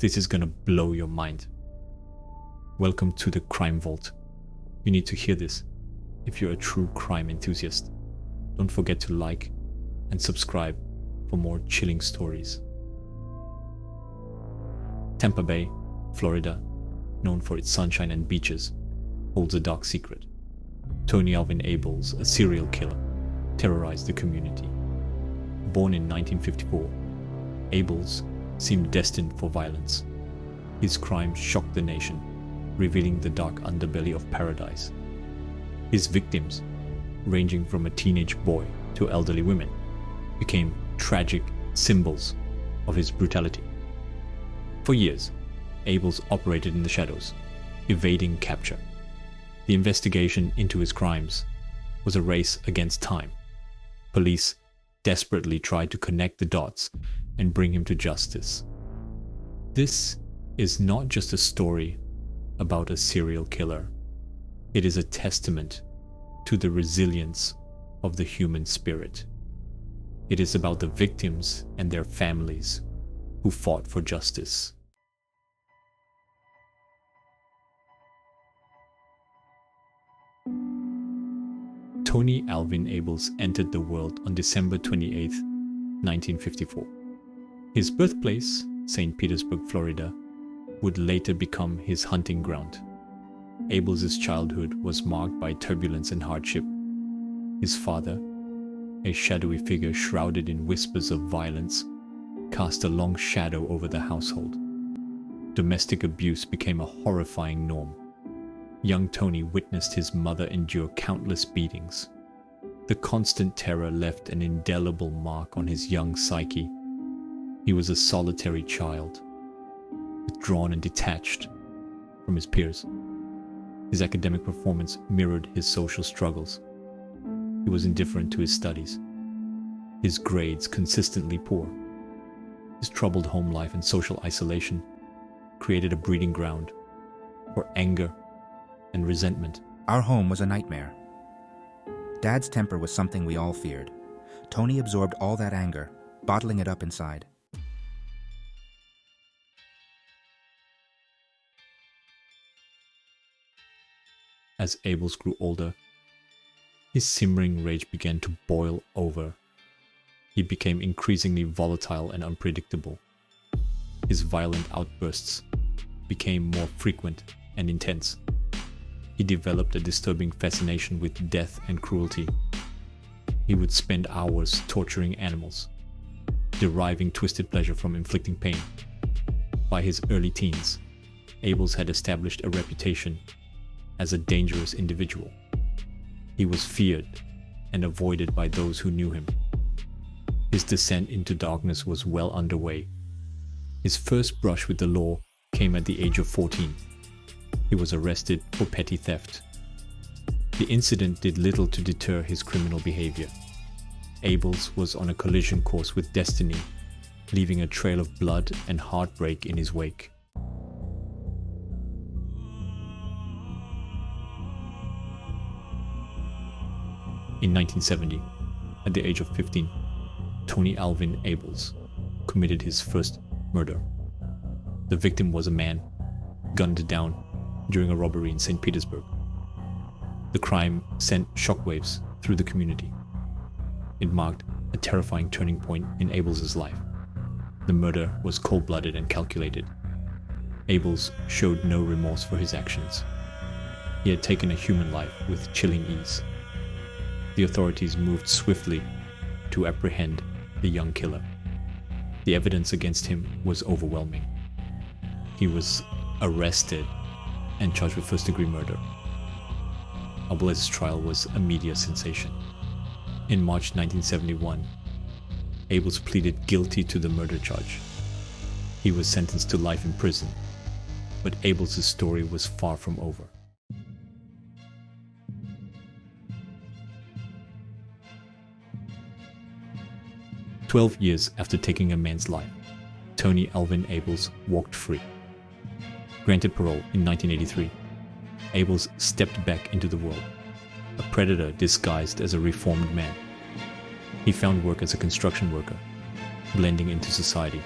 This is gonna blow your mind. Welcome to the Crime Vault. You need to hear this if you're a true crime enthusiast. Don't forget to like and subscribe for more chilling stories. Tampa Bay, Florida, known for its sunshine and beaches, holds a dark secret. Tony Alvin Abels, a serial killer, terrorized the community. Born in 1954, Abels seemed destined for violence. His crimes shocked the nation, revealing the dark underbelly of paradise. His victims, ranging from a teenage boy to elderly women, became tragic symbols of his brutality. For years, Abels operated in the shadows, evading capture. The investigation into his crimes was a race against time. Police desperately tried to connect the dots and bring him to justice. This is not just a story about a serial killer. It is a testament to the resilience of the human spirit. It is about the victims and their families who fought for justice. Tony Alvin Abels entered the world on December 28, 1954. His birthplace, St. Petersburg, Florida, would later become his hunting ground. Abels' childhood was marked by turbulence and hardship. His father, a shadowy figure shrouded in whispers of violence, cast a long shadow over the household. Domestic abuse became a horrifying norm. Young Tony witnessed his mother endure countless beatings. The constant terror left an indelible mark on his young psyche. He was a solitary child, withdrawn and detached from his peers. His academic performance mirrored his social struggles. He was indifferent to his studies, his grades consistently poor. His troubled home life and social isolation created a breeding ground for anger and resentment. Our home was a nightmare. Dad's temper was something we all feared. Tony absorbed all that anger, bottling it up inside. As Abels grew older, his simmering rage began to boil over. He became increasingly volatile and unpredictable. His violent outbursts became more frequent and intense. He developed a disturbing fascination with death and cruelty. He would spend hours torturing animals, deriving twisted pleasure from inflicting pain. By his early teens, Abels had established a reputation as a dangerous individual. He was feared and avoided by those who knew him. His descent into darkness was well underway. His first brush with the law came at the age of 14. He was arrested for petty theft. The incident did little to deter his criminal behavior. Abels was on a collision course with destiny, leaving a trail of blood and heartbreak in his wake. In 1970, at the age of 15, Tony Alvin Abels committed his first murder. The victim was a man gunned down during a robbery in St. Petersburg. The crime sent shockwaves through the community. It marked a terrifying turning point in Abels' life. The murder was cold-blooded and calculated. Abels showed no remorse for his actions. He had taken a human life with chilling ease. The authorities moved swiftly to apprehend the young killer. The evidence against him was overwhelming. He was arrested and charged with first-degree murder. Abels' trial was a media sensation. In March 1971, Abels pleaded guilty to the murder charge. He was sentenced to life in prison, but Abels' story was far from over. "12 years after taking a man's life, Tony Alvin Abels walked free. Granted parole in 1983, Abels stepped back into the world, a predator disguised as a reformed man. He found work as a construction worker, blending into society.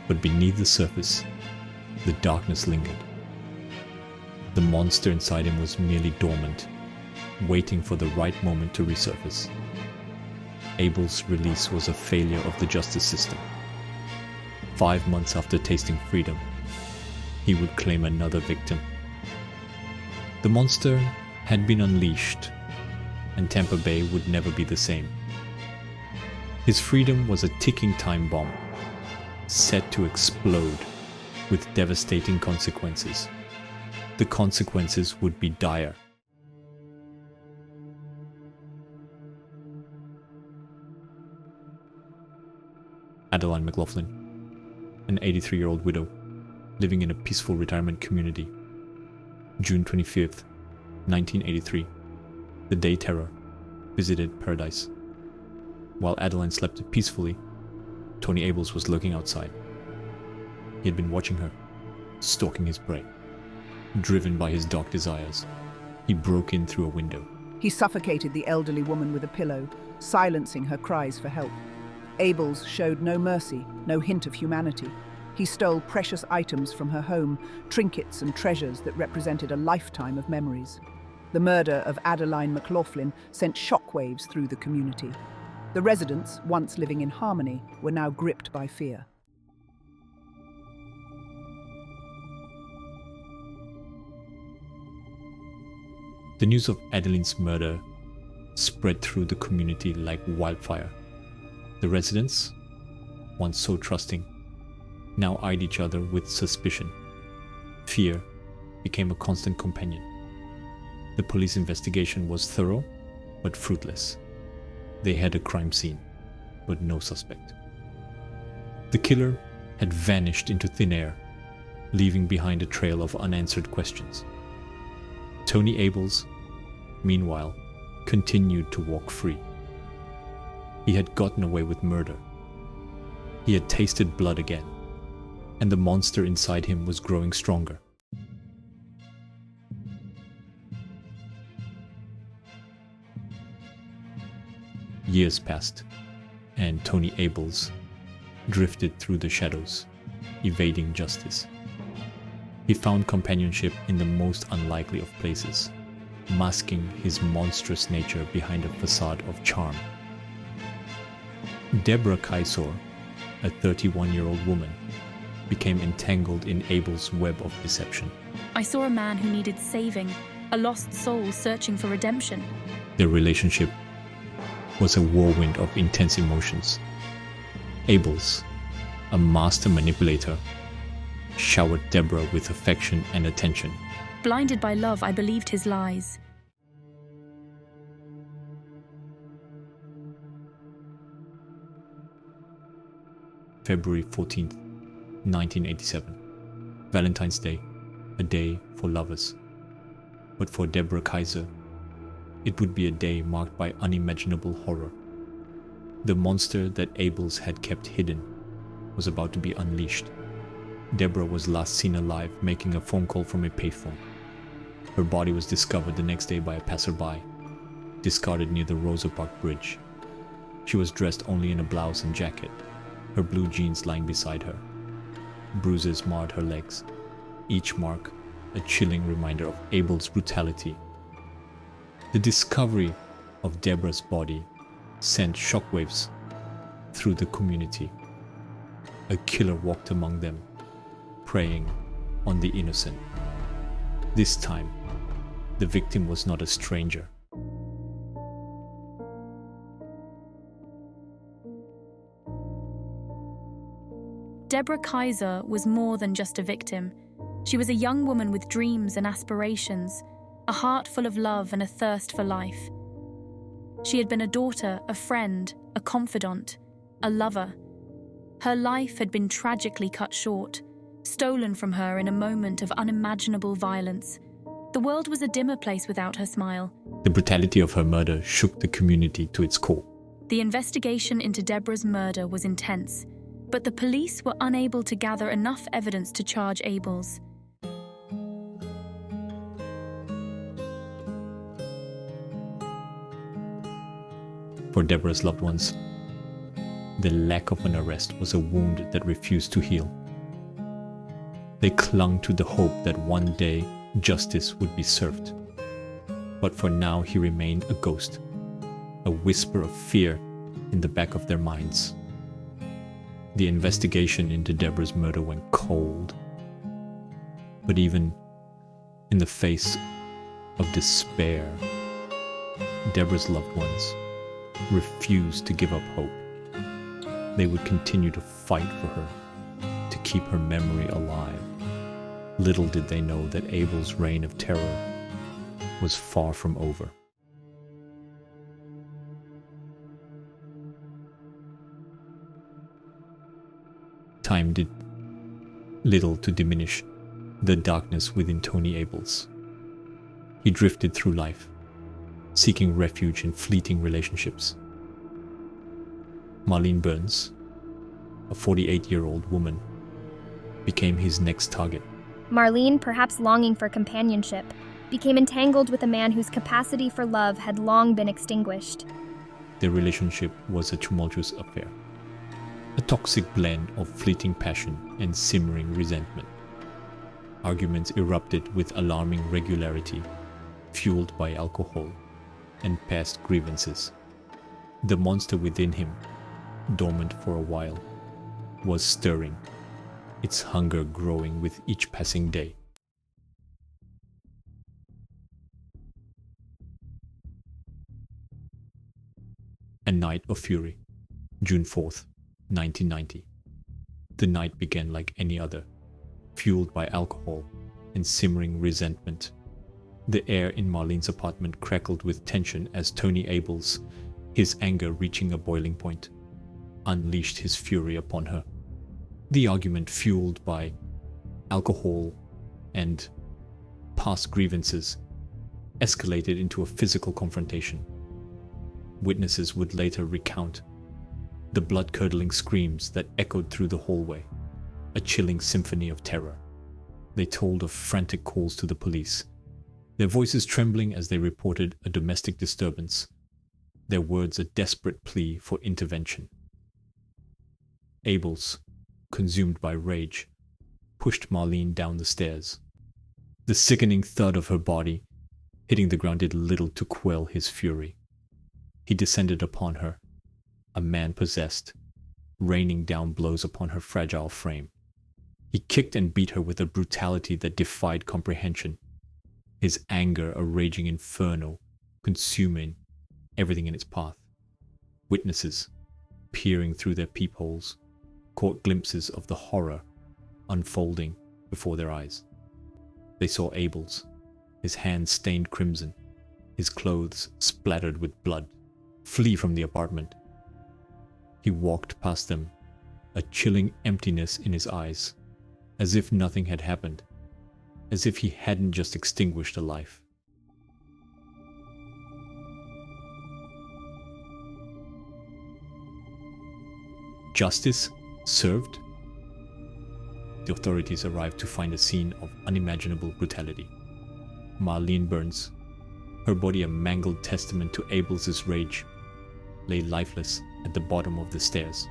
But beneath the surface, the darkness lingered. The monster inside him was merely dormant, waiting for the right moment to resurface. Abel's release was a failure of the justice system. 5 months after tasting freedom, he would claim another victim. The monster had been unleashed, and Tampa Bay would never be the same. His freedom was a ticking time bomb, set to explode with devastating consequences. The consequences would be dire. Adeline McLaughlin, an 83-year-old widow living in a peaceful retirement community. June 25th, 1983. The day terror visited paradise. While Adeline slept peacefully, Tony Abels was lurking outside. He had been watching her, stalking his prey. Driven by his dark desires, he broke in through a window. He suffocated the elderly woman with a pillow, silencing her cries for help. Abels showed no mercy, no hint of humanity. He stole precious items from her home, trinkets and treasures that represented a lifetime of memories. The murder of Adeline McLaughlin sent shockwaves through the community. The residents, once living in harmony, were now gripped by fear. The news of Adeline's murder spread through the community like wildfire. The residents, once so trusting, now eyed each other with suspicion. Fear became a constant companion. The police investigation was thorough, but fruitless. They had a crime scene, but no suspect. The killer had vanished into thin air, leaving behind a trail of unanswered questions. Tony Abels, meanwhile, continued to walk free. He had gotten away with murder. He had tasted blood again, and the monster inside him was growing stronger. Years passed, and Tony Abels drifted through the shadows, evading justice. He found companionship in the most unlikely of places, masking his monstrous nature behind a facade of charm. Deborah Kaisor, a 31-year-old woman, became entangled in Abel's web of deception. I saw a man who needed saving, a lost soul searching for redemption. Their relationship was a whirlwind of intense emotions. Abels, a master manipulator, showered Deborah with affection and attention. Blinded by love, I believed his lies. February 14th, 1987. Valentine's Day, a day for lovers. But for Deborah Kaiser, it would be a day marked by unimaginable horror. The monster that Abels had kept hidden was about to be unleashed. Deborah was last seen alive making a phone call from a payphone. Her body was discovered the next day by a passerby, discarded near the Rosa Parks Bridge. She was dressed only in a blouse and jacket, her blue jeans lying beside her. Bruises marred her legs, each mark a chilling reminder of Abel's brutality. The discovery of Deborah's body sent shockwaves through the community. A killer walked among them, preying on the innocent. This time, the victim was not a stranger. Deborah Kaiser was more than just a victim. She was a young woman with dreams and aspirations, a heart full of love and a thirst for life. She had been a daughter, a friend, a confidant, a lover. Her life had been tragically cut short, stolen from her in a moment of unimaginable violence. The world was a dimmer place without her smile. The brutality of her murder shook the community to its core. The investigation into Deborah's murder was intense, but the police were unable to gather enough evidence to charge Abels. For Deborah's loved ones, The lack of an arrest was a wound that refused to heal. They clung to the hope that one day justice would be served. But for now he remained a ghost, a whisper of fear in the back of their minds. The investigation into Deborah's murder went cold. But even in the face of despair, Deborah's loved ones refused to give up hope. They would continue to fight for her, to keep her memory alive. Little did they know that Abel's reign of terror was far from over. Time did little to diminish the darkness within Tony Abels. He drifted through life, seeking refuge in fleeting relationships. Marlene Burns, a 48-year-old woman, became his next target. Marlene, perhaps longing for companionship, became entangled with a man whose capacity for love had long been extinguished. Their relationship was a tumultuous affair, a toxic blend of fleeting passion and simmering resentment. Arguments erupted with alarming regularity, fueled by alcohol and past grievances. The monster within him, dormant for a while, was stirring, its hunger growing with each passing day. A Night of Fury, June 4th, 1990. The night began like any other, fueled by alcohol and simmering resentment. The air in Marlene's apartment crackled with tension as Tony Abels, his anger reaching a boiling point, unleashed his fury upon her. The argument, fueled by alcohol and past grievances, escalated into a physical confrontation. Witnesses would later recount the blood-curdling screams that echoed through the hallway, a chilling symphony of terror. They told of frantic calls to the police, their voices trembling as they reported a domestic disturbance, their words a desperate plea for intervention. Abels, consumed by rage, pushed Marlene down the stairs. The sickening thud of her body hitting the ground did little to quell his fury. He descended upon her, a man possessed, raining down blows upon her fragile frame. He kicked and beat her with a brutality that defied comprehension, his anger a raging inferno, consuming everything in its path. Witnesses, peering through their peepholes, caught glimpses of the horror unfolding before their eyes. They saw Abels, his hands stained crimson, his clothes splattered with blood, flee from the apartment. He walked past them, a chilling emptiness in his eyes, as if nothing had happened, as if he hadn't just extinguished a life. Justice served? The authorities arrived to find a scene of unimaginable brutality. Marlene Burns, her body a mangled testament to Abels's rage, lay lifeless at the bottom of the stairs.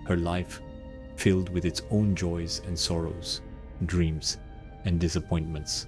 Her life, filled with its own joys and sorrows, dreams and disappointments,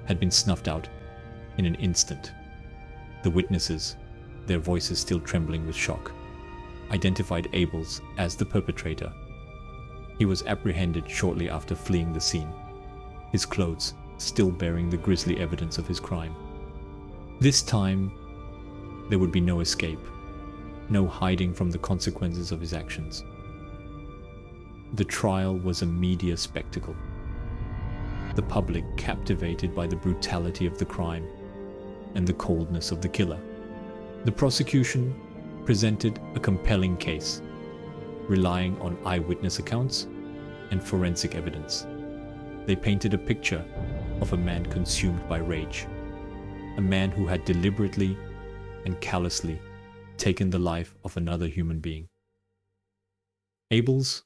had been snuffed out in an instant. The witnesses, their voices still trembling with shock, identified Abels as the perpetrator. He was apprehended shortly after fleeing the scene, his clothes still bearing the grisly evidence of his crime. This time, there would be no escape, no hiding from the consequences of his actions. The trial was a media spectacle. The public captivated by the brutality of the crime and the coldness of the killer. The prosecution presented a compelling case, relying on eyewitness accounts and forensic evidence. They painted a picture of a man consumed by rage, a man who had deliberately and callously taken the life of another human being. Abels,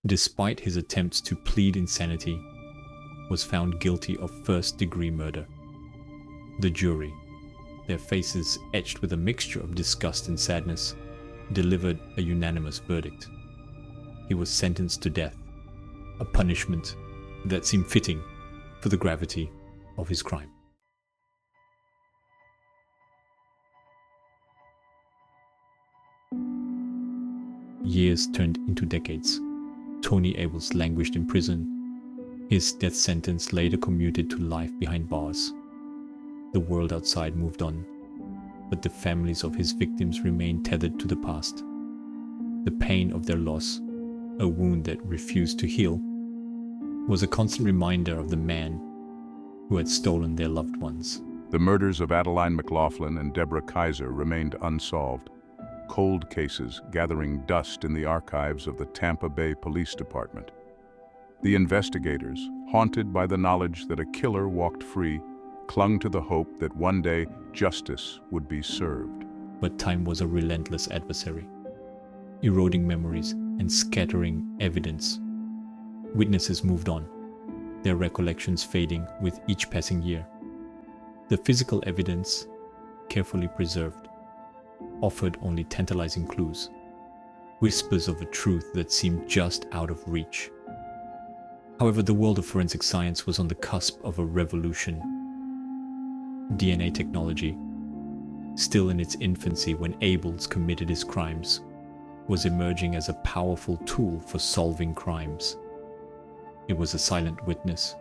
despite his attempts to plead insanity, was found guilty of first-degree murder. The jury, their faces etched with a mixture of disgust and sadness, delivered a unanimous verdict. He was sentenced to death, a punishment that seemed fitting for the gravity of his crime. Years turned into decades. Tony Abels languished in prison. His death sentence later commuted to life behind bars. The world outside moved on, but the families of his victims remained tethered to the past. The pain of their loss, a wound that refused to heal, was a constant reminder of the man who had stolen their loved ones. The murders of Adeline McLaughlin and Deborah Kaiser remained unsolved, cold cases gathering dust in the archives of the Tampa Bay Police Department. The investigators, haunted by the knowledge that a killer walked free, clung to the hope that one day justice would be served. But time was a relentless adversary, eroding memories and scattering evidence. Witnesses moved on, their recollections fading with each passing year. The physical evidence, carefully preserved, offered only tantalizing clues, whispers of a truth that seemed just out of reach. However, the world of forensic science was on the cusp of a revolution. DNA technology, still in its infancy when Abels committed his crimes, was emerging as a powerful tool for solving crimes. It was a silent witness,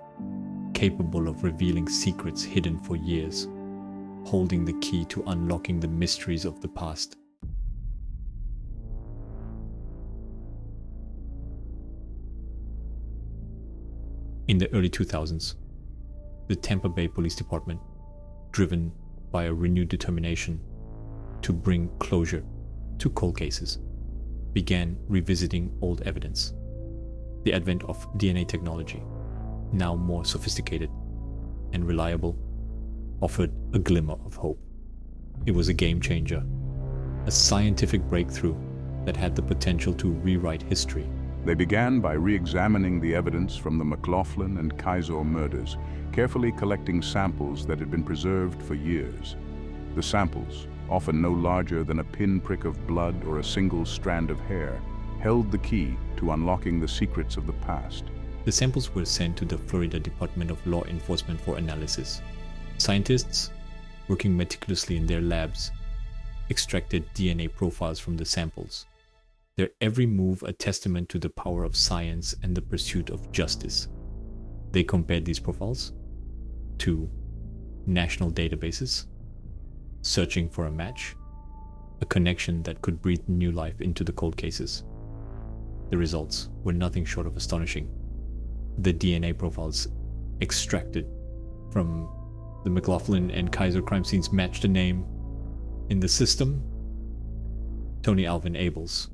capable of revealing secrets hidden for years, holding the key to unlocking the mysteries of the past. In the early 2000s, the Tampa Bay Police Department, driven by a renewed determination to bring closure to cold cases, began revisiting old evidence. The advent of DNA technology, now more sophisticated and reliable, offered a glimmer of hope. It was a game changer, a scientific breakthrough that had the potential to rewrite history. They began by re-examining the evidence from the McLaughlin and Kaiser murders, carefully collecting samples that had been preserved for years. The samples, often no larger than a pinprick of blood or a single strand of hair, held the key to unlocking the secrets of the past. The samples were sent to the Florida Department of Law Enforcement for analysis. Scientists, working meticulously in their labs, extracted DNA profiles from the samples, their every move a testament to the power of science and the pursuit of justice. They compared these profiles to national databases, searching for a match, a connection that could breathe new life into the cold cases. The results were nothing short of astonishing. The DNA profiles extracted from the McLaughlin and Kaiser crime scenes matched a name in the system: Tony Alvin Abels.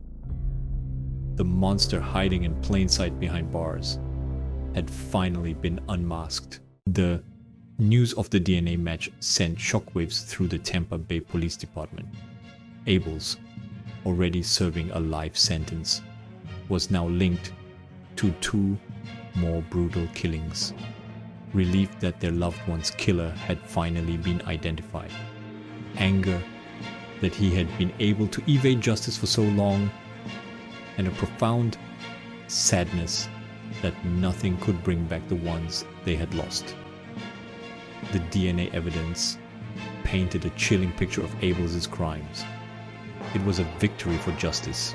The monster hiding in plain sight behind bars had finally been unmasked. The news of the DNA match sent shockwaves through the Tampa Bay Police Department. Abels, already serving a life sentence, was now linked to 2 more brutal killings. Relieved that their loved one's killer had finally been identified. Anger that he had been able to evade justice for so long, and a profound sadness that nothing could bring back the ones they had lost. The DNA evidence painted a chilling picture of Abels' crimes. It was a victory for justice,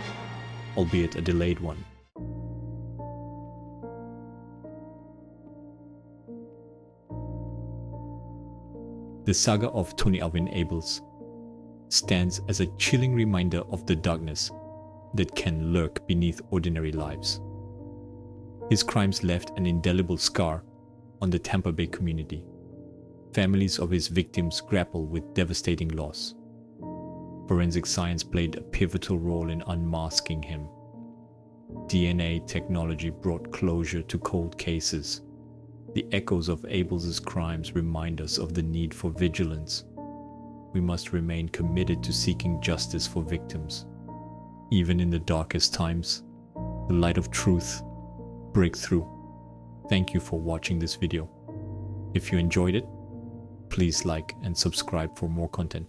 albeit a delayed one. The saga of Tony Alvin Abels stands as a chilling reminder of the darkness that can lurk beneath ordinary lives. His crimes left an indelible scar on the Tampa Bay community. Families of his victims grapple with devastating loss. Forensic science played a pivotal role in unmasking him. DNA technology brought closure to cold cases. The echoes of Abels' crimes remind us of the need for vigilance. We must remain committed to seeking justice for victims. Even in the darkest times, the light of truth breaks through. Thank you for watching this video. If you enjoyed it, please like and subscribe for more content.